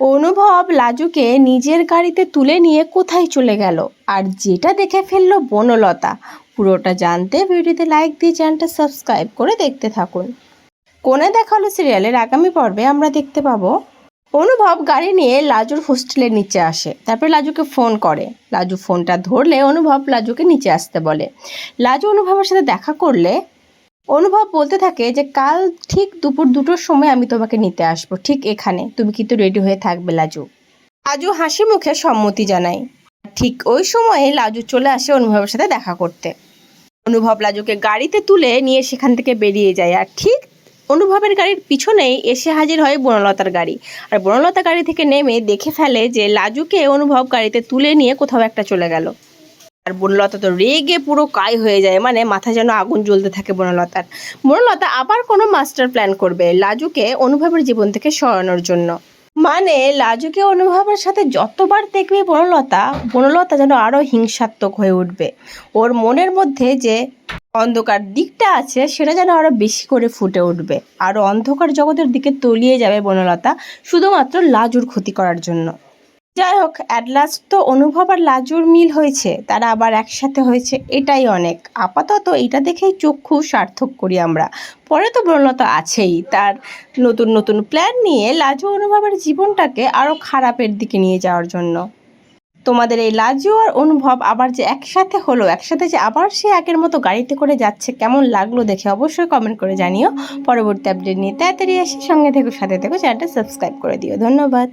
অনুভব লাজুকে নিজের গাড়িতে তুলে নিয়ে কোথায় চলে গেল আর যেটা দেখে ফেললো বনলতা। পুরোটা জানতে ভিডিওতে লাইক দিয়ে চ্যানেলটা সাবস্ক্রাইব করে দেখতে থাকুন। কোণে দেখালো সিরিয়ালের আগামী পর্বে আমরা দেখতে পাবো অনুভব গাড়ি নিয়ে লাজুর হোস্টেলের নিচে আসে। তারপরে লাজুকে ফোন করে। লাজু ফোনটা ধরলে অনুভব লাজুকে নিচে আসতে বলে। লাজু অনুভবের সাথে দেখা করলে অনুভব বলতে থাকে যে কাল ঠিক দুপুর 2টোর সময় আমি তোমাকে নিতে আসবো, ঠিক এখানে। তুমি কিন্তু রেডি হয়ে থাকবে লাজু। লাজু হাসি মুখে সম্মতি জানায়। ঠিক ওই সময়ে লাজু চলে আসে অনুভবের সাথে দেখা করতে। অনুভব লাজুকে গাড়িতে তুলে নিয়ে সেখান থেকে বেরিয়ে যায়। আর ঠিক অনুভবের গাড়ির পিছনেই এসে হাজির হয় বনলতার গাড়ি। আর বনলতা গাড়ি থেকে নেমে দেখে ফেলে যে লাজুকে অনুভব গাড়িতে তুলে নিয়ে কোথাও একটা চলে গেল। আর বনলতা তো রেগে পুরো কাই হয়ে যায়, মানে মাথা যেন আগুন জ্বলতে থাকে বনলতার। বনলতা আবার কোনো মাস্টার প্ল্যান করবে লাজুকে অনুভবের জীবন থেকে সরানোর জন্য। মানে লাজুকে অনুভবের সাথে যতবার দেখবে বনলতা যেন আরও হিংসাত্মক হয়ে উঠবে। ওর মনের মধ্যে যে অন্ধকার দিকটা আছে সেটা যেন আরও বেশি করে ফুটে উঠবে। আরও অন্ধকার জগতের দিকে তলিয়ে যাবে বনলতা, শুধুমাত্র লাজুর ক্ষতি করার জন্য। যাই হোক, অ্যাট লাস্ট তো অনুভব আর লাজুর মিল হয়েছে, তারা আবার একসাথে হয়েছে, এটাই অনেক। আপাতত এটা দেখেই চক্ষু সার্থক করি আমরা। পরে তো বনলতা আছেই, তার নতুন নতুন প্ল্যান নিয়ে লাজু অনুভবের জীবনটাকে আরও খারাপের দিকে নিয়ে যাওয়ার জন্য। তোমাদের এই লাজু আর অনুভব আবার যে একসাথে হলো, একসাথে যে আবার সে আগের মতো গাড়িতে করে যাচ্ছে, কেমন লাগলো দেখে অবশ্যই কমেন্ট করে জানিও। পরবর্তী আপডেট নিয়ে তাড়াতাড়ি আসি, সঙ্গে থেকো, সাথে থেকো, চ্যানেলটা সাবস্ক্রাইব করে দিও। ধন্যবাদ।